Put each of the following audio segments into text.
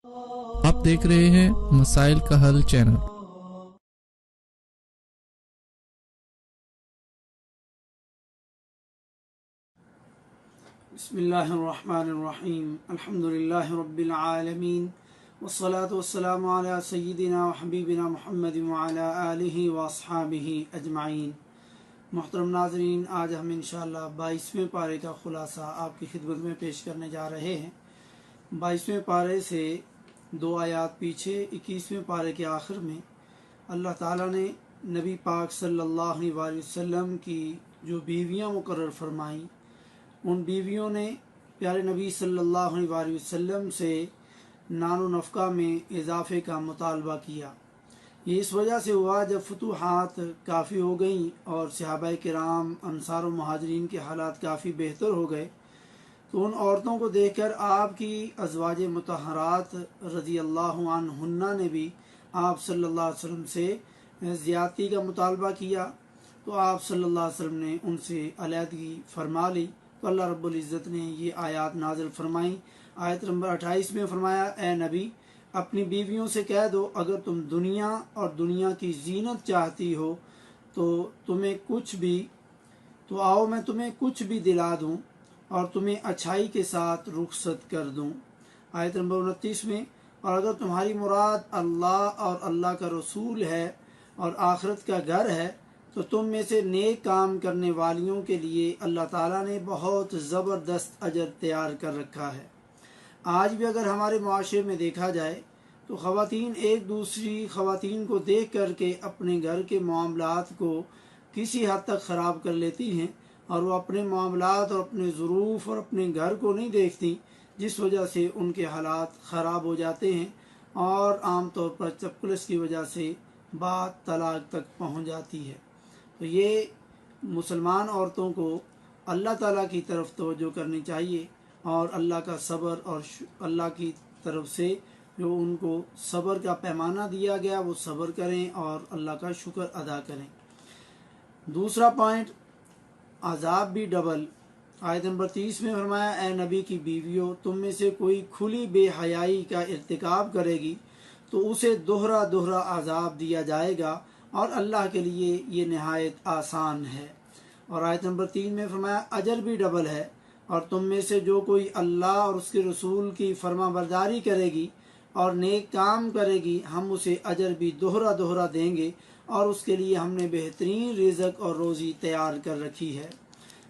آپ دیکھ رہے ہیں مسائل کا حل چینل۔ بسم اللہ الرحمن الرحیم، الحمدللہ رب العالمین، والصلاة والسلام علی سیدنا و حبیبنا محمد وعلی آلہ واصحابہ اجمعین۔ محترم ناظرین، آج ہم انشاءاللہ 22ویں پارے کا خلاصہ آپ کی خدمت میں پیش کرنے جا رہے ہیں۔ 22ویں پارے سے 2 آیات پیچھے 21ویں پارے کے آخر میں اللہ تعالیٰ نے نبی پاک صلی اللہ علیہ وسلم کی جو بیویاں مقرر فرمائیں، ان بیویوں نے پیارے نبی صلی اللہ علیہ وسلم سے نان و نفقہ میں اضافے کا مطالبہ کیا۔ یہ اس وجہ سے ہوا جب فتوحات کافی ہو گئیں اور صحابہ کرام انصار و مہاجرین کے حالات کافی بہتر ہو گئے، تو ان عورتوں کو دیکھ کر آپ کی ازواج مطہرات رضی اللہ عنہن نے بھی آپ صلی اللہ علیہ وسلم سے زیادتی کا مطالبہ کیا، تو آپ صلی اللہ علیہ وسلم نے ان سے علیحدگی فرما لی۔ تو اللہ رب العزت نے یہ آیات نازل فرمائیں۔ آیت نمبر 28 میں فرمایا، اے نبی اپنی بیویوں سے کہہ دو، اگر تم دنیا اور دنیا کی زینت چاہتی ہو تو آؤ میں تمہیں کچھ بھی دلا دوں اور تمہیں اچھائی کے ساتھ رخصت کر دوں۔ آیت نمبر 29 میں، اور اگر تمہاری مراد اللہ اور اللہ کا رسول ہے اور آخرت کا گھر ہے تو تم میں سے نیک کام کرنے والیوں کے لیے اللہ تعالیٰ نے بہت زبردست اجر تیار کر رکھا ہے۔ آج بھی اگر ہمارے معاشرے میں دیکھا جائے تو خواتین ایک دوسری خواتین کو دیکھ کر کے اپنے گھر کے معاملات کو کسی حد تک خراب کر لیتی ہیں، اور وہ اپنے معاملات اور اپنے ظروف اور اپنے گھر کو نہیں دیکھتی، جس وجہ سے ان کے حالات خراب ہو جاتے ہیں اور عام طور پر چپکلس کی وجہ سے بات طلاق تک پہنچ جاتی ہے۔ تو یہ مسلمان عورتوں کو اللہ تعالیٰ کی طرف توجہ کرنی چاہیے، اور اللہ کا صبر اور اللہ کی طرف سے جو ان کو صبر کا پیمانہ دیا گیا وہ صبر کریں اور اللہ کا شکر ادا کریں۔ دوسرا پوائنٹ، عذاب بھی ڈبل۔ آیت نمبر 30 میں فرمایا، اے نبی کی بیویوں تم میں سے کوئی کھلی بے حیائی کا ارتکاب کرے گی تو اسے دوہرا دوہرا عذاب دیا جائے گا، اور اللہ کے لیے یہ نہایت آسان ہے۔ اور آیت نمبر 3 میں فرمایا، اجر بھی ڈبل ہے، اور تم میں سے جو کوئی اللہ اور اس کے رسول کی فرما برداری کرے گی اور نیک کام کرے گی ہم اسے اجر بھی دوہرا دوہرا دیں گے، اور اس کے لیے ہم نے بہترین رزق اور روزی تیار کر رکھی ہے۔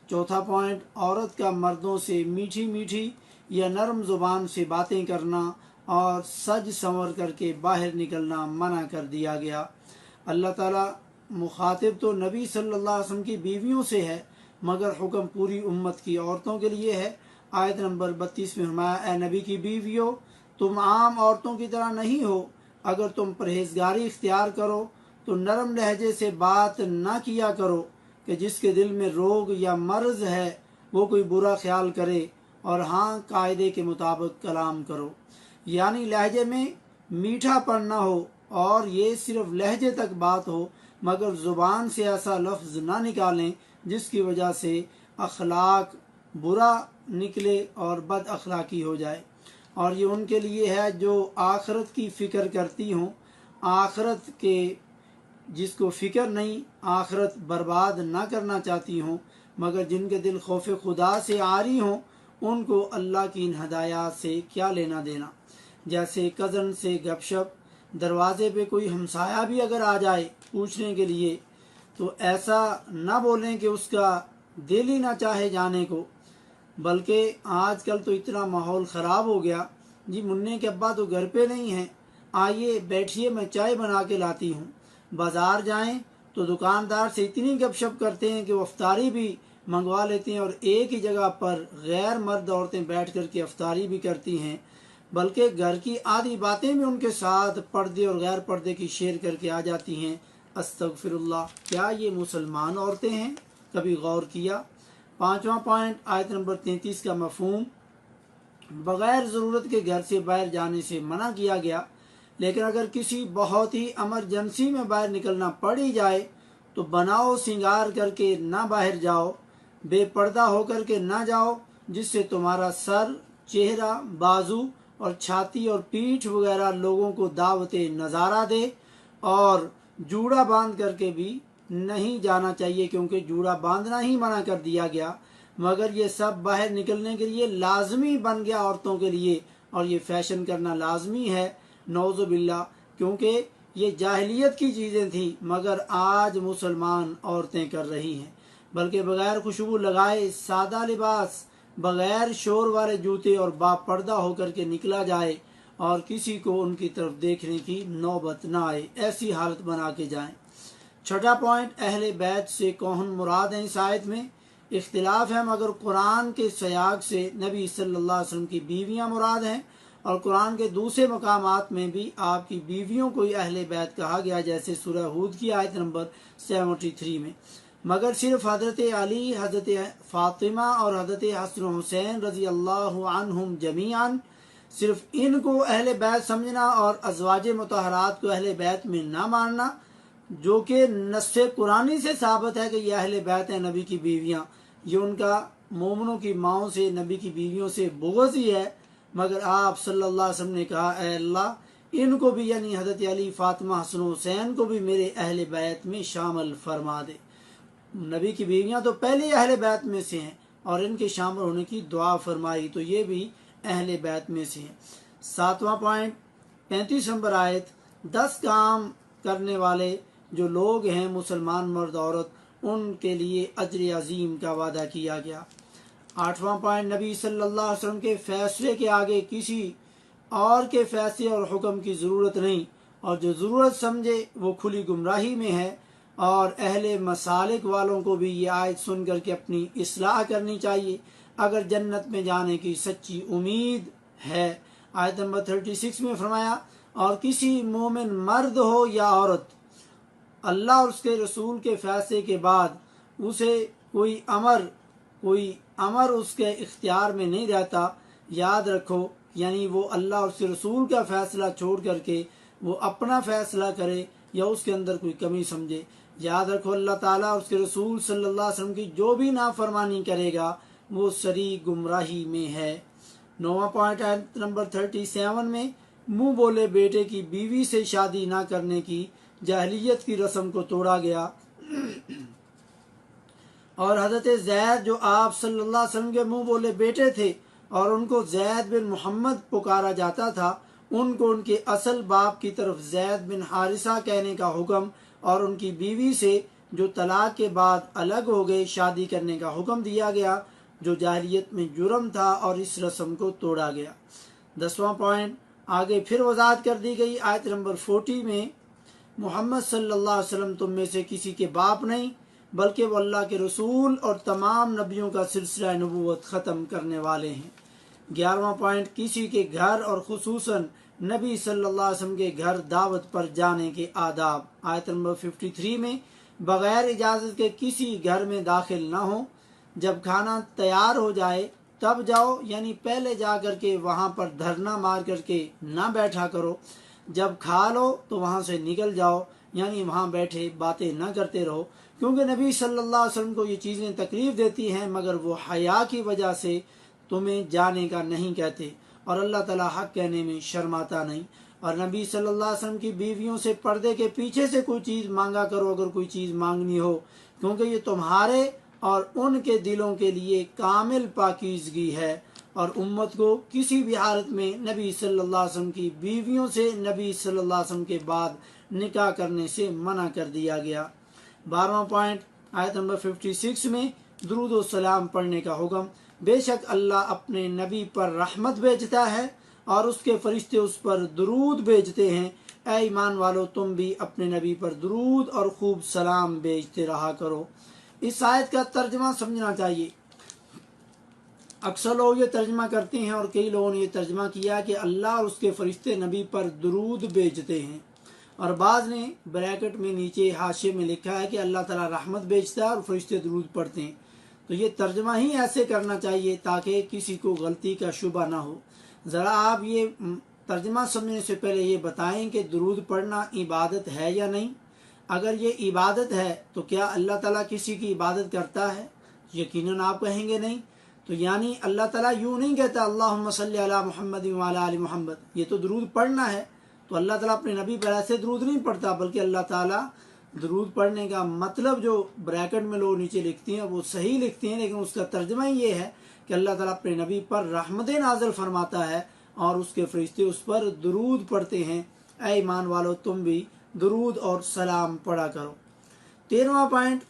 چوتھا پوائنٹ، عورت کا مردوں سے میٹھی میٹھی یا نرم زبان سے باتیں کرنا اور سج سنور کر کے باہر نکلنا منع کر دیا گیا۔ اللہ تعالیٰ مخاطب تو نبی صلی اللہ علیہ وسلم کی بیویوں سے ہے، مگر حکم پوری امت کی عورتوں کے لیے ہے۔ آیت نمبر 32 میں فرمایا، اے نبی کی بیویوں تم عام عورتوں کی طرح نہیں ہو، اگر تم پرہیزگاری اختیار کرو تو نرم لہجے سے بات نہ کیا کرو کہ جس کے دل میں روگ یا مرض ہے وہ کوئی برا خیال کرے، اور ہاں قاعدے کے مطابق کلام کرو، یعنی لہجے میں میٹھا پن نہ ہو اور یہ صرف لہجے تک بات ہو، مگر زبان سے ایسا لفظ نہ نکالیں جس کی وجہ سے اخلاق برا نکلے اور بد اخلاقی ہو جائے۔ اور یہ ان کے لیے ہے جو آخرت کی فکر کرتی ہوں، آخرت کے جس کو فکر نہیں، آخرت برباد نہ کرنا چاہتی ہوں، مگر جن کے دل خوف خدا سے عاری ہوں ان کو اللہ کی ان ہدایات سے کیا لینا دینا۔ جیسے کزن سے گپ شپ، دروازے پہ کوئی ہمسایہ بھی اگر آ جائے پوچھنے کے لیے تو ایسا نہ بولیں کہ اس کا دل ہی نہ چاہے جانے کو، بلکہ آج کل تو اتنا ماحول خراب ہو گیا، جی منع کے ابا تو گھر پہ نہیں ہیں، آئیے بیٹھیے میں چائے بنا کے لاتی ہوں۔ بازار جائیں تو دکاندار سے اتنی گپ شپ کرتے ہیں کہ وہ افطاری بھی منگوا لیتے ہیں، اور ایک ہی جگہ پر غیر مرد عورتیں بیٹھ کر کے افطاری بھی کرتی ہیں، بلکہ گھر کی آدھی باتیں بھی ان کے ساتھ پردے اور غیر پردے کی شیئر کر کے آ جاتی ہیں۔ استغفر اللہ، کیا یہ مسلمان عورتیں ہیں؟ کبھی غور کیا؟ پانچواں پوائنٹ، آیت نمبر 33 کا مفہوم، بغیر ضرورت کے گھر سے باہر جانے سے منع کیا گیا، لیکن اگر کسی بہت ہی ایمرجنسی میں باہر نکلنا پڑ ہی جائے تو بناؤ سنگار کر کے نہ باہر جاؤ، بے پردہ ہو کر کے نہ جاؤ، جس سے تمہارا سر، چہرہ، بازو اور چھاتی اور پیٹھ وغیرہ لوگوں کو دعوت نظارہ دے، اور جوڑا باندھ کر کے بھی نہیں جانا چاہیے کیونکہ جوڑا باندھنا ہی منع کر دیا گیا، مگر یہ سب باہر نکلنے کے لیے لازمی بن گیا عورتوں کے لیے، اور یہ فیشن کرنا لازمی ہے نعوذ باللہ، کیونکہ یہ جاہلیت کی چیزیں تھیں مگر آج مسلمان عورتیں کر رہی ہیں، بلکہ بغیر خوشبو لگائے سادہ لباس، بغیر شور والے جوتے اور با پردہ ہو کر کے نکلا جائے اور کسی کو ان کی طرف دیکھنے کی نوبت نہ آئے، ایسی حالت بنا کے جائیں۔ چھٹا پوائنٹ، اہل بیت سے کون مراد ہیں؟ اس آیت میں اختلاف ہے، مگر قرآن کے سیاق سے نبی صلی اللہ علیہ وسلم کی بیویاں مراد ہیں، اور قرآن کے دوسرے مقامات میں بھی آپ کی بیویوں کو ہی اہل بیت کہا گیا، جیسے سورہ ہود کی آیت نمبر 73 میں، مگر صرف حضرت علی، حضرت فاطمہ اور حضرت حسن و حسین رضی اللہ عنہم جمیعاً، صرف ان کو اہل بیت سمجھنا اور ازواج مطہرات کو اہل بیت میں نہ ماننا، جو کہ نص قرآنی سے ثابت ہے کہ یہ اہل بیت ہیں نبی کی بیویاں، یہ ان کا مومنوں کی ماؤں سے، نبی کی بیویوں سے بغض ہی ہے، مگر آپ صلی اللہ علیہ وسلم نے کہا اے اللہ ان کو بھی، یعنی حضرت علی، فاطمہ، حسن و حسین کو بھی میرے اہل بیت میں شامل فرما دے۔ نبی کی بیویاں تو پہلے اہل بیت میں سے ہیں اور ان کے شامل ہونے کی دعا فرمائی، تو یہ بھی اہل بیت میں سے ہیں۔ ساتواں پوائنٹ، 35 نمبر آیت، 10 کام کرنے والے جو لوگ ہیں مسلمان مرد عورت، ان کے لیے اجر عظیم کا وعدہ کیا گیا۔ 8واں پوائنٹ، نبی صلی اللہ علیہ وسلم کے فیصلے کے آگے کسی اور کے فیصلے اور حکم کی ضرورت نہیں، اور جو ضرورت سمجھے وہ کھلی گمراہی میں ہے، اور اہل مسالک والوں کو بھی یہ آیت سن کر کے اپنی اصلاح کرنی چاہیے اگر جنت میں جانے کی سچی امید ہے۔ آیت نمبر 36 میں فرمایا، اور کسی مومن مرد ہو یا عورت، اللہ اور اس کے رسول کے فیصلے کے بعد اسے کوئی امر اس کے اختیار میں نہیں رہتا، یاد رکھو، یعنی وہ اللہ اور اس کے رسول کا فیصلہ چھوڑ کر کے وہ اپنا فیصلہ کرے یا اس کے اندر کوئی کمی سمجھے، یاد رکھو اللہ تعالیٰ اور اس کے رسول صلی اللہ علیہ وسلم کی جو بھی نافرمانی کرے گا وہ سری گمراہی میں ہے۔ 9واں پوائنٹ، آیت نمبر 37 میں منہ بولے بیٹے کی بیوی سے شادی نہ کرنے کی جاہلیت کی رسم کو توڑا گیا، اور حضرت زید جو آپ صلی اللہ علیہ وسلم کے منہ بولے بیٹے تھے اور ان کو زید بن محمد پکارا جاتا تھا، ان کو ان کے اصل باپ کی طرف زید بن حارثہ کہنے کا حکم، اور ان کی بیوی سے جو طلاق کے بعد الگ ہو گئے شادی کرنے کا حکم دیا گیا، جو جاہلیت میں جرم تھا، اور اس رسم کو توڑا گیا۔ 10واں پوائنٹ، آگے پھر وضاحت کر دی گئی آیت نمبر 40 میں، محمد صلی اللہ علیہ وسلم تم میں سے کسی کے باپ نہیں بلکہ وہ اللہ کے رسول اور تمام نبیوں کا سلسلہ نبوت ختم کرنے والے ہیں۔ 11واں پوائنٹ، کسی کے گھر اور خصوصاً نبی صلی اللہ علیہ وسلم کے گھر دعوت پر جانے کے آداب، آیت نمبر 53 میں، بغیر اجازت کے کسی گھر میں داخل نہ ہو، جب کھانا تیار ہو جائے تب جاؤ، یعنی پہلے جا کر کے وہاں پر دھرنا مار کر کے نہ بیٹھا کرو، جب کھا لو تو وہاں سے نکل جاؤ، یعنی وہاں بیٹھے باتیں نہ کرتے رہو، کیونکہ نبی صلی اللہ علیہ وسلم کو یہ چیزیں تکلیف دیتی ہیں، مگر وہ حیا کی وجہ سے تمہیں جانے کا نہیں کہتے، اور اللہ تعالیٰ حق کہنے میں شرماتا نہیں۔ اور نبی صلی اللہ علیہ وسلم کی بیویوں سے پردے کے پیچھے سے کوئی چیز مانگا کرو اگر کوئی چیز مانگنی ہو، کیونکہ یہ تمہارے اور ان کے دلوں کے لیے کامل پاکیزگی ہے، اور امت کو کسی بھی حالت میں نبی صلی اللہ علیہ وسلم کی بیویوں سے نبی صلی اللہ علیہ وسلم کے بعد نکاح کرنے سے منع کر دیا گیا۔ 12واں پوائنٹ، آیت نمبر 56 میں درود و سلام پڑھنے کا حکم، بے شک اللہ اپنے نبی پر رحمت بھیجتا ہے اور اس کے فرشتے اس پر درود بھیجتے ہیں، اے ایمان والو تم بھی اپنے نبی پر درود اور خوب سلام بھیجتے رہا کرو۔ اس آیت کا ترجمہ سمجھنا چاہیے۔ اکثر لوگ یہ ترجمہ کرتے ہیں اور کئی لوگوں نے یہ ترجمہ کیا کہ اللہ اور اس کے فرشتے نبی پر درود بھیجتے ہیں، اور بعض نے بریکٹ میں نیچے حاشیے میں لکھا ہے کہ اللہ تعالیٰ رحمت بھیجتا ہے اور فرشتے درود پڑھتے ہیں، تو یہ ترجمہ ہی ایسے کرنا چاہیے تاکہ کسی کو غلطی کا شبہ نہ ہو۔ ذرا آپ یہ ترجمہ سمجھنے سے پہلے یہ بتائیں کہ درود پڑھنا عبادت ہے یا نہیں؟ اگر یہ عبادت ہے تو کیا اللہ تعالیٰ کسی کی عبادت کرتا ہے؟ یقیناً آپ کہیں گے نہیں۔ تو یعنی اللہ تعالیٰ یوں نہیں کہتا اللہم صلی علی محمد وعلی آل محمد، یہ تو درود پڑھنا ہے، تو اللہ تعالیٰ اپنے نبی پر ایسے درود نہیں پڑھتا، بلکہ اللہ تعالیٰ درود پڑھنے کا مطلب جو بریکٹ میں لوگ نیچے لکھتے ہیں وہ صحیح لکھتے ہیں، لیکن اس کا ترجمہ ہی یہ ہے کہ اللہ تعالیٰ اپنے نبی پر رحمتیں نازل فرماتا ہے اور اس کے فرشتے اس پر درود پڑھتے ہیں۔ اے ایمان والو تم بھی درود اور سلام پڑھا کرو۔ 13واں پوائنٹ،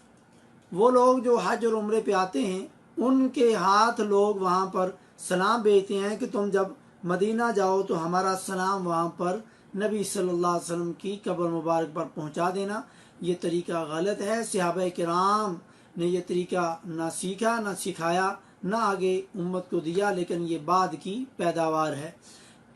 وہ لوگ جو حج اور عمرے پہ آتے ہیں ان کے ہاتھ لوگ وہاں پر سلام بھیجتے ہیں کہ تم جب مدینہ جاؤ تو ہمارا سلام وہاں پر نبی صلی اللہ علیہ وسلم کی قبر مبارک پر پہنچا دینا۔ یہ طریقہ غلط ہے، صحابہ کرام نے یہ طریقہ نہ سیکھا نہ سکھایا نہ آگے امت کو دیا، لیکن یہ بعد کی پیداوار ہے۔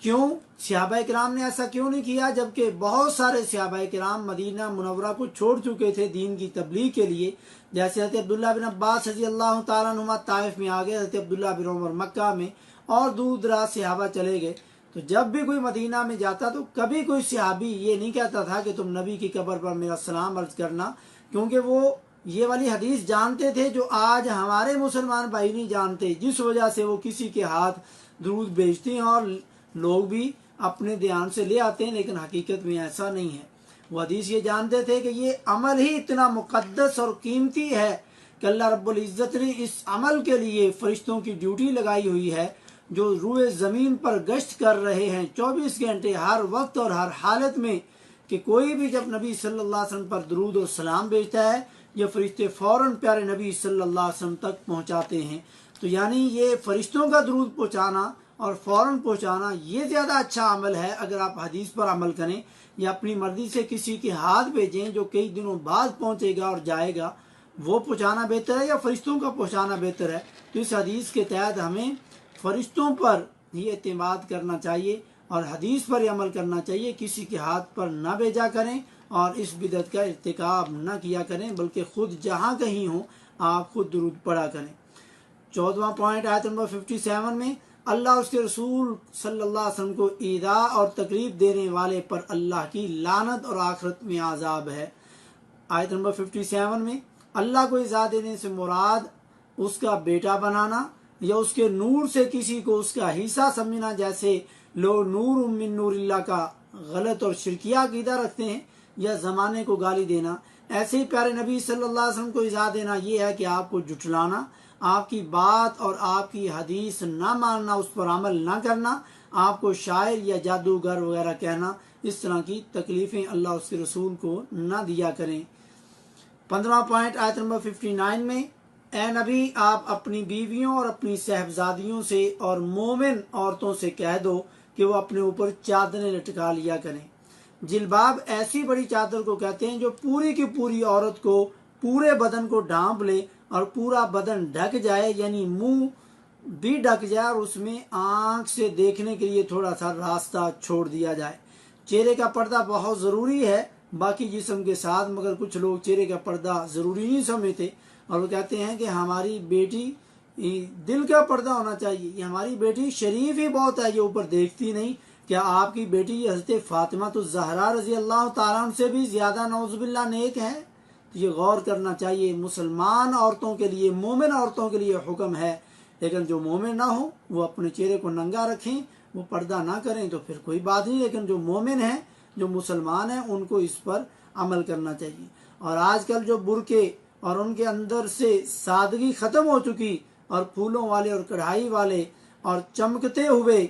کیوں صحابہ کرام نے ایسا کیوں نہیں کیا، جبکہ بہت سارے صحابہ کرام مدینہ منورہ کو چھوڑ چکے تھے دین کی تبلیغ کے لیے؟ جیسے حضرت عبداللہ بن عباس رضی اللہ تعالیٰ عنہما طائف میں آ گئے، حضرت عبداللہ بن عمر مکہ میں، اور دور دراز صحابہ چلے گئے۔ تو جب بھی کوئی مدینہ میں جاتا تو کبھی کوئی صحابی یہ نہیں کہتا تھا کہ تم نبی کی قبر پر میرا سلام عرض کرنا، کیونکہ وہ یہ والی حدیث جانتے تھے جو آج ہمارے مسلمان بھائی نہیں جانتے، جس وجہ سے وہ کسی کے ہاتھ درود بھیجتے ہیں اور لوگ بھی اپنے دھیان سے لے آتے ہیں، لیکن حقیقت میں ایسا نہیں ہے۔ وہ حدیث یہ جانتے تھے کہ یہ عمل ہی اتنا مقدس اور قیمتی ہے کہ اللہ رب العزت نے اس عمل کے لیے فرشتوں کی ڈیوٹی لگائی ہوئی ہے جو روئے زمین پر گشت کر رہے ہیں 24 گھنٹے ہر وقت اور ہر حالت میں، کہ کوئی بھی جب نبی صلی اللہ علیہ وسلم پر درود و سلام بھیجتا ہے یہ فرشتے فوراً پیارے نبی صلی اللہ علیہ وسلم تک پہنچاتے ہیں۔ تو یعنی یہ فرشتوں کا درود پہنچانا اور فوراً پہنچانا یہ زیادہ اچھا عمل ہے۔ اگر آپ حدیث پر عمل کریں یا اپنی مرضی سے کسی کے ہاتھ بھیجیں جو کئی دنوں بعد پہنچے گا اور جائے گا، وہ پہنچانا بہتر ہے یا فرشتوں کا پہنچانا بہتر ہے؟ تو اس حدیث کے تحت ہمیں فرشتوں پر یہ اعتماد کرنا چاہیے اور حدیث پر یہ عمل کرنا چاہیے، کسی کے ہاتھ پر نہ بھیجا کریں اور اس بدعت کا ارتکاب نہ کیا کریں، بلکہ خود جہاں کہیں ہوں آپ خود درود پڑھا کریں۔ 14واں پوائنٹ آیت نمبر 57 میں، اللہ اس کے رسول صلی اللہ علیہ وسلم کو ایذا اور تکلیف دینے والے پر اللہ کی لعنت اور آخرت میں عذاب ہے۔ آیت نمبر 57 میں اللہ کو ایذا دینے سے مراد اس کا بیٹا بنانا یا اس کے نور سے کسی کو اس کا حصہ سمجھنا، جیسے لوگ نور من نور اللہ کا غلط اور شرکیہ عقیدہ رکھتے ہیں، یا زمانے کو گالی دینا۔ ایسے ہی پیارے نبی صلی اللہ علیہ وسلم کو ایذا دینا یہ ہے کہ آپ کو جھٹلانا، آپ کی بات اور آپ کی حدیث نہ ماننا، اس پر عمل نہ کرنا، آپ کو شاعر یا جادوگر وغیرہ کہنا، اس طرح کی تکلیفیں اللہ اس کے رسول کو نہ دیا کریں۔ 15واں پوائنٹ آیت نمبر 59 میں، اے نبی آپ اپنی بیویوں اور اپنی صاحبزادیوں سے اور مومن عورتوں سے کہہ دو کہ وہ اپنے اوپر چادریں لٹکا لیا کریں۔ جلباب ایسی بڑی چادر کو کہتے ہیں جو پوری کی پوری عورت کو پورے بدن کو ڈھانپ لے اور پورا بدن ڈھک جائے، یعنی منہ بھی ڈھک جائے اور اس میں آنکھ سے دیکھنے کے لیے تھوڑا سا راستہ چھوڑ دیا جائے۔ چہرے کا پردہ بہت ضروری ہے باقی جسم کے ساتھ، مگر کچھ لوگ چہرے کا پردہ ضروری نہیں سمجھتے اور وہ کہتے ہیں کہ ہماری بیٹی دل کا پردہ ہونا چاہیے، یہ ہماری بیٹی شریف ہی بہت ہے، یہ اوپر دیکھتی نہیں۔ کیا آپ کی بیٹی حضرت فاطمہ الزہرا رضی اللہ تعالیٰ عنہ سے بھی زیادہ نعوذ باللہ نیک ہے؟ تو یہ غور کرنا چاہیے۔ مسلمان عورتوں کے لیے، مومن عورتوں کے لیے حکم ہے، لیکن جو مومن نہ ہو وہ اپنے چہرے کو ننگا رکھیں، وہ پردہ نہ کریں تو پھر کوئی بات نہیں، لیکن جو مومن ہیں، جو مسلمان ہیں، ان کو اس پر عمل کرنا چاہیے۔ اور آج کل جو برقعے اور ان کے اندر سے سادگی ختم ہو چکی اور پھولوں والے اور کڑھائی والے اور چمکتے ہوئے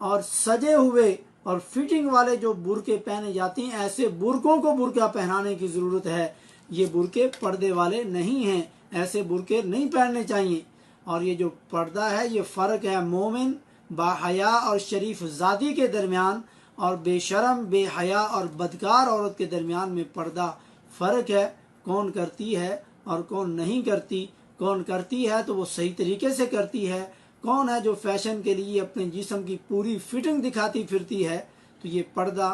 اور سجے ہوئے اور فٹنگ والے جو برقعے پہنے جاتے ہیں، ایسے برقعوں کو برقع پہنانے کی ضرورت ہے۔ یہ برقعے پردے والے نہیں ہیں، ایسے برقعے نہیں پہننے چاہیے۔ اور یہ جو پردہ ہے یہ فرق ہے مومن با حیا اور شریف زادی کے درمیان اور بے شرم بے حیا اور بدکار عورت کے درمیان میں پردہ فرق ہے۔ کون کرتی ہے اور کون نہیں کرتی، کون کرتی ہے تو وہ صحیح طریقے سے کرتی ہے، کون ہے جو فیشن کے لیے اپنے جسم کی پوری فٹنگ دکھاتی پھرتی ہے، تو یہ پردہ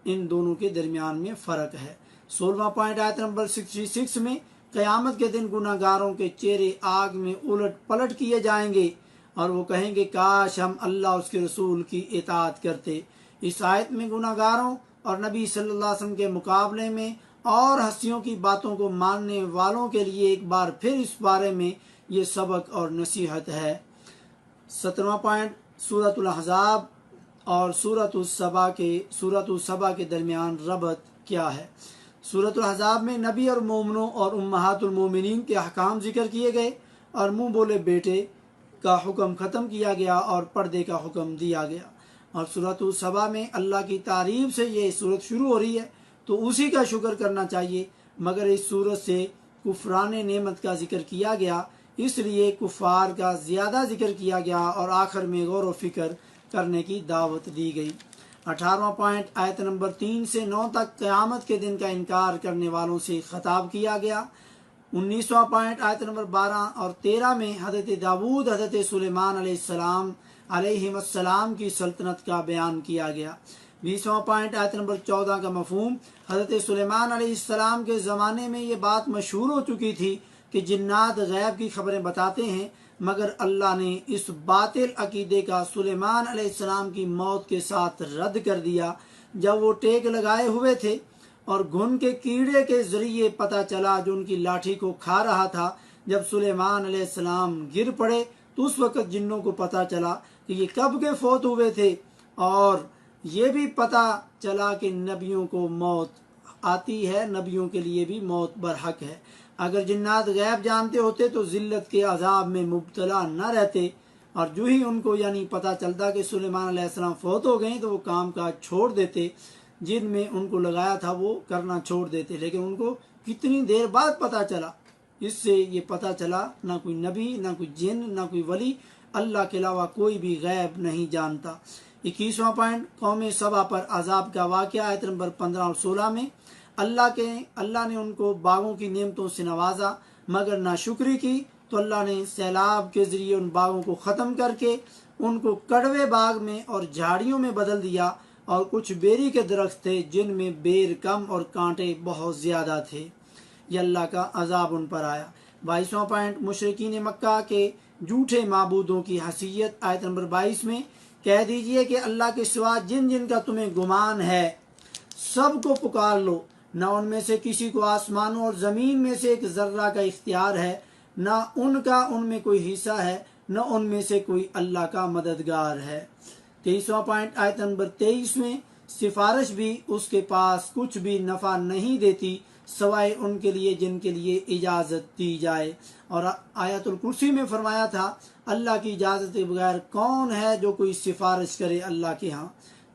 ان دونوں کے درمیان میں فرق ہے۔ 16واں پوائنٹ آیت نمبر 66 میں، قیامت کے دن گناہ گاروں کے چہرے آگ میں الٹ پلٹ کیے جائیں گے اور وہ کہیں گے کاش ہم اللہ اس کے رسول کی اطاعت کرتے۔ اس آیت میں گناہ گاروں اور نبی صلی اللہ علیہ وسلم کے مقابلے میں اور ہستیوں کی باتوں کو ماننے والوں کے لیے ایک بار پھر اس بارے میں یہ سبق اور نصیحت ہے۔ 17واں پوائنٹ، سورۃ الاحزاب اور سورۃ السبا کے درمیان ربط کیا ہے؟ سورۃ الاحزاب میں نبی اور مومنوں اور امہات المومنین کے احکام ذکر کیے گئے اور منہ بولے بیٹے کا حکم ختم کیا گیا اور پردے کا حکم دیا گیا، اور سورۃ السبا میں اللہ کی تعریف سے یہ صورت شروع ہو رہی ہے تو اسی کا شکر کرنا چاہیے، مگر اس صورت سے کفران نعمت کا ذکر کیا گیا، اس لیے کفار کا زیادہ ذکر کیا گیا اور آخر میں غور و فکر کرنے کی دعوت دی گئی۔ 18واں پوائنٹ، آیت نمبر 3 سے 9 تک قیامت کے دن کا انکار کرنے والوں سے خطاب کیا گیا۔ 19واں پوائنٹ، آیت نمبر 12 اور 13 میں حضرت داؤد، حضرت سلیمان علیہ السلام کی سلطنت کا بیان کیا گیا۔ 20واں پوائنٹ، آیت نمبر 14 کا مفہوم، حضرت سلیمان علیہ السلام کے زمانے میں یہ بات مشہور ہو چکی تھی کہ جنات غیب کی خبریں بتاتے ہیں، مگر اللہ نے اس باطل عقیدے کا سلیمان علیہ السلام کی موت کے ساتھ رد کر دیا جب وہ ٹیک لگائے ہوئے تھے اور گھن کے کیڑے کے ذریعے پتہ چلا جو ان کی لاٹھی کو کھا رہا تھا۔ جب سلیمان علیہ السلام گر پڑے تو اس وقت جنوں کو پتہ چلا کہ یہ کب کے فوت ہوئے تھے، اور یہ بھی پتہ چلا کہ نبیوں کو موت آتی ہے، نبیوں کے لیے بھی موت برحق ہے۔ اگر جنات غیب جانتے ہوتے تو ذلت کے عذاب میں مبتلا نہ رہتے، اور جو ہی ان کو پتہ چلتا کہ سلیمان علیہ السلام فوت ہو گئے تو وہ کام کاج چھوڑ دیتے، جن میں ان کو لگایا تھا وہ کرنا چھوڑ دیتے۔ لیکن ان کو کتنی دیر بعد پتہ چلا؟ اس سے یہ پتہ چلا نہ کوئی نبی، نہ کوئی جن، نہ کوئی ولی، اللہ کے علاوہ کوئی بھی غیب نہیں جانتا۔ 21واں پوائنٹ، قوم سبا پر عذاب کا واقعہ، آیت نمبر 15 اور 16 میں اللہ نے ان کو باغوں کی نعمتوں سے نوازا، مگر ناشکری کی تو اللہ نے سیلاب کے ذریعے ان باغوں کو ختم کر کے ان کو کڑوے باغ میں اور جھاڑیوں میں بدل دیا، اور کچھ بیری کے درخت تھے جن میں بیر کم اور کانٹے بہت زیادہ تھے، یہ اللہ کا عذاب ان پر آیا۔ 22واں پوائنٹ، مشرکین مکہ کے جھوٹے معبودوں کی حیثیت، آیت نمبر 22 میں، کہہ دیجئے کہ اللہ کے سوا جن جن کا تمہیں گمان ہے سب کو پکار لو، نہ ان میں سے کسی کو آسمانوں اور زمین میں سے ایک ذرہ کا اختیار ہے، نہ ان کا ان میں کوئی حصہ ہے، نہ ان میں سے کوئی اللہ کا مددگار ہے۔ 23واں پوائنٹ، آیت نمبر 23 میں، سفارش بھی اس کے پاس کچھ بھی نفع نہیں دیتی سوائے ان کے لیے جن کے لیے اجازت دی جائے، اور آیت الکرسی میں فرمایا تھا اللہ کی اجازت کے بغیر کون ہے جو کوئی سفارش کرے اللہ کے ہاں۔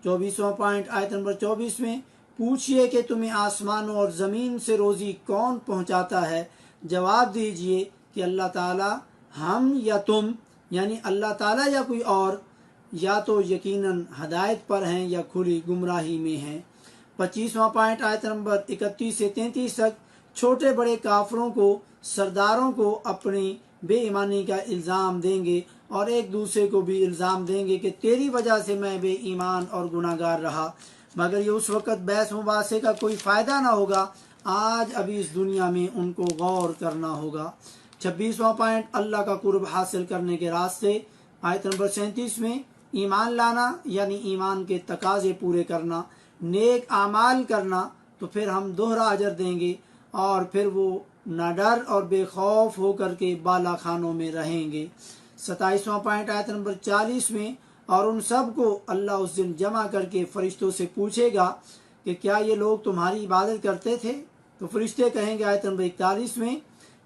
24واں پوائنٹ، آیت نمبر 24 میں، پوچھئے کہ تمہیں آسمانوں اور زمین سے روزی کون پہنچاتا ہے، جواب دیجئے کہ اللہ تعالی، ہم یا تم، یعنی اللہ تعالی یا کوئی اور، یا تو یقیناً ہدایت پر ہیں یا کھلی گمراہی میں ہیں۔ 25واں پوائنٹ، آیت نمبر 31 سے 33 تک، چھوٹے بڑے کافروں کو، سرداروں کو اپنی بے ایمانی کا الزام دیں گے اور ایک دوسرے کو بھی الزام دیں گے کہ تیری وجہ سے میں بے ایمان اور گناہ گار رہا، مگر یہ اس وقت بحث مباحثے کا کوئی فائدہ نہ ہوگا، آج ابھی اس دنیا میں ان کو غور کرنا ہوگا۔ 26واں پوائنٹ، اللہ کا قرب حاصل کرنے کے راستے، آیت نمبر 37 میں، ایمان لانا یعنی ایمان کے تقاضے پورے کرنا، نیک اعمال کرنا، تو پھر ہم دوہرا اجر دیں گے، اور پھر وہ نہ ڈر اور بے خوف ہو کر کے بالا خانوں میں رہیں گے۔ 27واں پوائنٹ، آیت نمبر 40 میں، اور ان سب کو اللہ اس دن جمع کر کے فرشتوں سے پوچھے گا کہ کیا یہ لوگ تمہاری عبادت کرتے تھے؟ تو فرشتے کہیں گے، آیت نمبر 41 میں،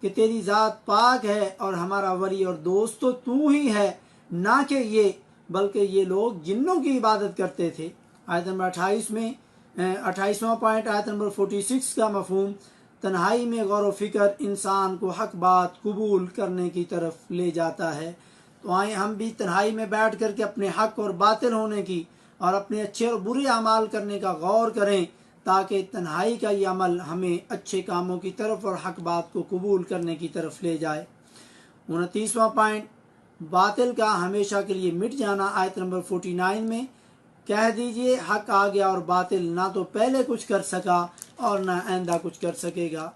کہ تیری ذات پاک ہے اور ہمارا ولی اور دوست تو ہی ہے، نہ کہ یہ، بلکہ یہ لوگ جنوں کی عبادت کرتے تھے۔ آیت نمبر 28 میں، 28واں پوائنٹ، آیت نمبر 46 کا مفہوم، تنہائی میں غور و فکر انسان کو حق بات قبول کرنے کی طرف لے جاتا ہے۔ تو آئیں ہم بھی تنہائی میں بیٹھ کر کے اپنے حق اور باطل ہونے کی اور اپنے اچھے اور برے اعمال کرنے کا غور کریں، تاکہ تنہائی کا یہ عمل ہمیں اچھے کاموں کی طرف اور حق بات کو قبول کرنے کی طرف لے جائے۔ 29واں پوائنٹ، باطل کا ہمیشہ کے لیے مٹ جانا، آیت نمبر 49 میں، کہہ دیجئے حق آ گیا اور باطل نہ تو پہلے کچھ کر سکا اور نہ آئندہ کچھ کر سکے گا۔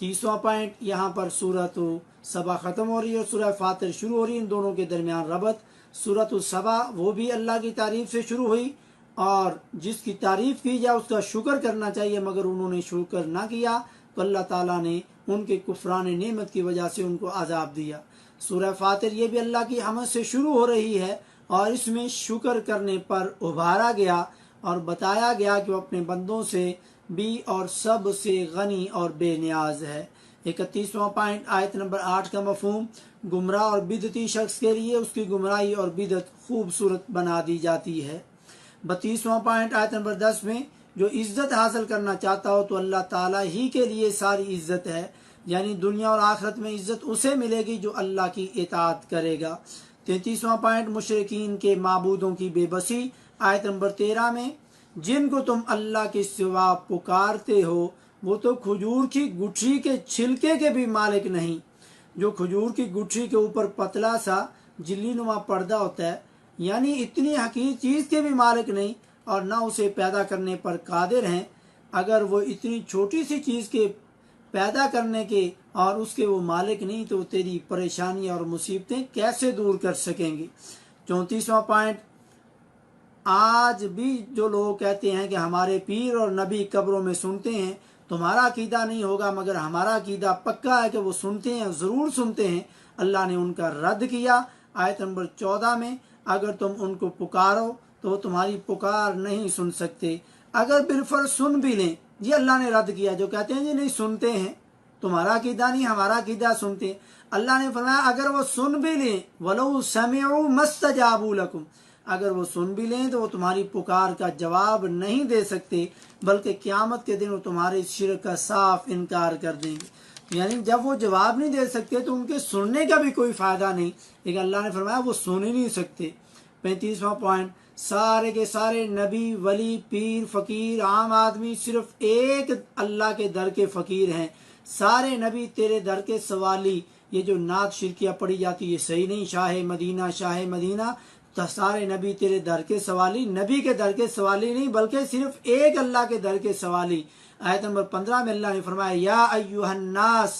30واں پوائنٹ، یہاں پر سورۃ سبا ختم ہو رہی ہے اور سورہ فاطر شروع ہو رہی ہے، ان دونوں کے درمیان ربط۔ سورۃ السبا وہ بھی اللہ کی تعریف سے شروع ہوئی، اور جس کی تعریف کی جائے اس کا شکر کرنا چاہیے، مگر انہوں نے شکر نہ کیا تو اللہ تعالیٰ نے ان کے کفران نعمت کی وجہ سے ان کو عذاب دیا۔ سورہ فاطر یہ بھی اللہ کی حمد سے شروع ہو رہی ہے اور اس میں شکر کرنے پر ابھارا گیا اور بتایا گیا کہ وہ اپنے بندوں سے بھی اور سب سے غنی اور بے نیاز ہے۔ 31واں پوائنٹ آیت نمبر 8 کا مفہوم، گمراہ اور بدعتی شخص کے لیے اس کی گمراہی اور بدعت خوبصورت بنا دی جاتی ہے۔ 32واں پوائنٹ آیت نمبر 10 میں، جو عزت حاصل کرنا چاہتا ہو تو اللہ تعالیٰ ہی کے لیے ساری عزت ہے، یعنی دنیا اور آخرت میں عزت اسے ملے گی جو اللہ کی اطاعت کرے گا۔ 33واں پوائنٹ مشرکین کے معبودوں کی بے بسی، آیت نمبر 13 میں، جن کو تم اللہ کے سوا پکارتے ہو وہ تو کھجور کی گٹھلی کے چھلکے کے بھی مالک نہیں۔ جو کھجور کی گٹھلی کے اوپر پتلا سا جلی نما پردہ ہوتا ہے، یعنی اتنی حقیر چیز کے بھی مالک نہیں اور نہ اسے پیدا کرنے پر قادر ہیں۔ اگر وہ اتنی چھوٹی سی چیز کے پیدا کرنے کے اور اس کے وہ مالک نہیں تو تیری پریشانیاں اور مصیبتیں کیسے دور کر سکیں گے۔ 34واں پوائنٹ، آج بھی جو لوگ کہتے ہیں کہ ہمارے پیر اور نبی قبروں میں سنتے ہیں، تمہارا عقیدہ نہیں ہوگا مگر ہمارا عقیدہ پکا ہے کہ وہ سنتے ہیں، ضرور سنتے ہیں۔ اللہ نے ان کا رد کیا آیت نمبر 14 میں، اگر تم ان کو پکارو تو وہ تمہاری پکار نہیں سن سکتے، اگر بالفرض سن بھی لیں۔ یہ اللہ نے رد کیا جو کہتے ہیں جی نہیں سنتے ہیں، تمہارا عقیدہ نہیں ہمارا عقیدہ سنتے ہیں۔ اللہ نے فرمایا اگر وہ سن بھی لیں، وَلَوْ سَمِعُوا مَا اسْتَجَابُوا لَكُمْ، اگر وہ سن بھی لیں تو وہ تمہاری پکار کا جواب نہیں دے سکتے، بلکہ قیامت کے دن وہ تمہارے شرک کا صاف انکار کر دیں گے۔ یعنی جب وہ جواب نہیں دے سکتے تو ان کے سننے کا بھی کوئی فائدہ نہیں، لیکن اللہ نے فرمایا وہ سن ہی نہیں سکتے۔ 35واں پوائنٹ، سارے کے سارے نبی، ولی، پیر، فقیر، عام آدمی صرف ایک اللہ کے در کے فقیر ہیں۔ سارے نبی تیرے در کے سوالی۔ یہ جو نعت شرکیہ پڑھی جاتی ہے صحیح نہیں، شاہ مدینہ شاہ مدینہ، تو سارے نبی تیرے در کے سوالی، نبی کے در کے سوالی نہیں بلکہ صرف ایک اللہ کے در کے سوالی۔ آیت نمبر 15 میں اللہ نے فرمایا یا ایھا الناس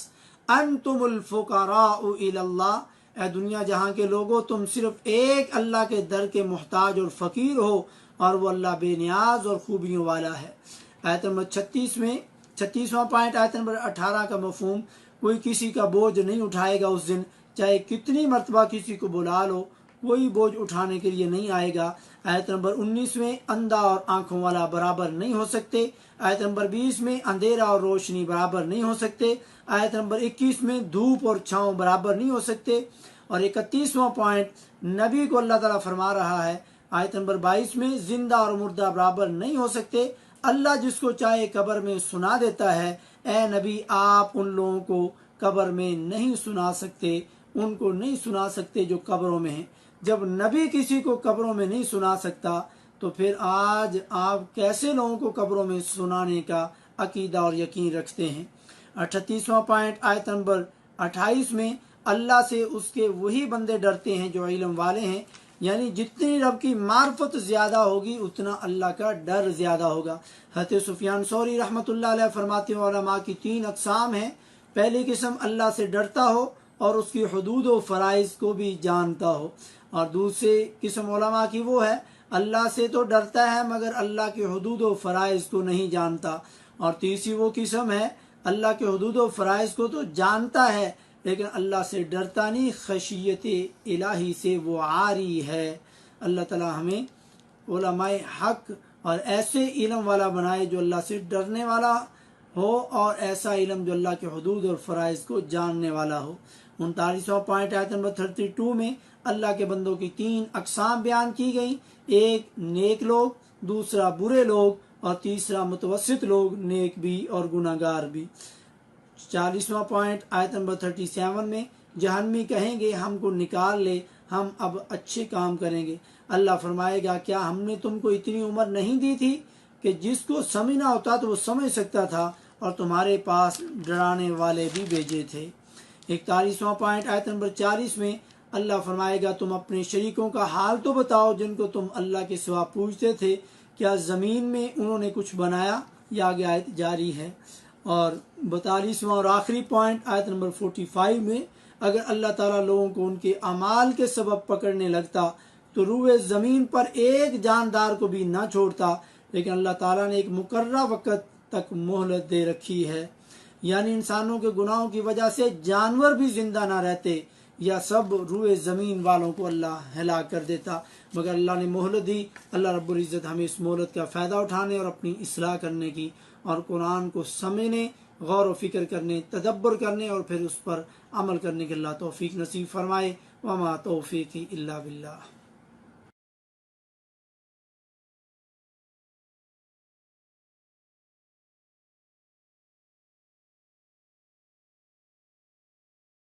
انتم الفقراء الی اللہ، اے دنیا جہاں کے لوگوں تم صرف ایک اللہ کے در کے محتاج اور فقیر ہو اور وہ اللہ بے نیاز اور خوبیوں والا ہے۔ آیت نمبر 36 میں 36واں پوائنٹ آیت نمبر 18 کا مفہوم، کوئی کسی کا بوجھ نہیں اٹھائے گا اس دن، چاہے کتنی مرتبہ کسی کو بلا لو کوئی بوجھ اٹھانے کے لیے نہیں آئے گا۔ آیت نمبر 19 میں اندھا اور آنکھوں والا برابر نہیں ہو سکتے۔ آیت نمبر 20 میں اندھیرا اور روشنی برابر نہیں ہو سکتے۔ آیت نمبر 21 میں دھوپ اور چھاؤں برابر نہیں ہو سکتے۔ اور 31واں پوائنٹ نبی کو اللہ تعالیٰ فرما رہا ہے آیت نمبر 22 میں، زندہ اور مردہ برابر نہیں ہو سکتے، اللہ جس کو چاہے قبر میں سنا دیتا ہے۔ اے نبی آپ ان لوگوں کو قبر میں نہیں سنا سکتے، ان کو نہیں سنا سکتے جو قبروں میں ہیں۔ جب نبی کسی کو قبروں میں نہیں سنا سکتا تو پھر آج آپ کیسے لوگوں کو قبروں میں سنانے کا عقیدہ اور یقین رکھتے ہیں۔ 38واں پوائنٹ آیت نمبر 28 میں، اللہ سے اس کے وہی بندے ڈرتے ہیں جو علم والے ہیں، یعنی جتنی رب کی معرفت زیادہ ہوگی اتنا اللہ کا ڈر زیادہ ہوگا۔ حضرت سفیان ثوری رحمۃ اللہ علیہ فرماتے ہیں علماء کی 3 اقسام ہیں۔ پہلی قسم اللہ سے ڈرتا ہو اور اس کی حدود و فرائض کو بھی جانتا ہو، اور دوسری قسم علماء کی وہ ہے اللہ سے تو ڈرتا ہے مگر اللہ کے حدود و فرائض کو نہیں جانتا، اور تیسری وہ قسم ہے اللہ کے حدود و فرائض کو تو جانتا ہے لیکن اللہ سے ڈرتا نہیں، خشیت الہی سے وہ عاری ہے۔ اللہ تعالی ہمیں علماء حق اور ایسے علم والا بنائے جو اللہ سے ڈرنے والا ہو اور ایسا علم جو اللہ کے حدود اور فرائض کو جاننے والا ہو۔ 39واں پوائنٹ آیت نمبر 32 میں اللہ کے بندوں کی 3 اقسام بیان کی گئی، ایک نیک لوگ، دوسرا برے لوگ اور تیسرا متوسط لوگ، نیک بھی اور گناہ گار بھی۔ 40واں پوائنٹ آیت نمبر 37 میں، جہنمی کہیں گے ہم کو نکال لے، ہم اب اچھے کام کریں گے۔ اللہ فرمائے گا کیا ہم نے تم کو اتنی عمر نہیں دی تھی کہ جس کو سمجھنا ہوتا تو وہ سمجھ سکتا تھا، اور تمہارے پاس ڈرانے والے بھی بھیجے تھے۔ 41واں پوائنٹ آیت نمبر 40 میں اللہ فرمائے گا تم اپنے شریکوں کا حال تو بتاؤ جن کو تم اللہ کے سوا پوچھتے تھے، کیا زمین میں انہوں نے کچھ بنایا؟ یہ آگے آیت جاری ہے۔ اور 42واں اور آخری پوائنٹ آیت نمبر 45 میں، اگر اللہ تعالیٰ لوگوں کو ان کے اعمال کے سبب پکڑنے لگتا تو روئے زمین پر ایک جاندار کو بھی نہ چھوڑتا، لیکن اللہ تعالیٰ نے ایک مقررہ وقت تک مہلت دے رکھی ہے۔ یعنی انسانوں کے گناہوں کی وجہ سے جانور بھی زندہ نہ رہتے یا سب روئے زمین والوں کو اللہ ہلاک کر دیتا، مگر اللہ نے مہلت دی۔ اللہ رب العزت ہمیں اس مہلت کا فائدہ اٹھانے اور اپنی اصلاح کرنے کی اور قرآن کو سمجھنے، غور و فکر کرنے، تدبر کرنے اور پھر اس پر عمل کرنے کے اللہ توفیق نصیب فرمائے۔ وما توفیقی الا باللہ۔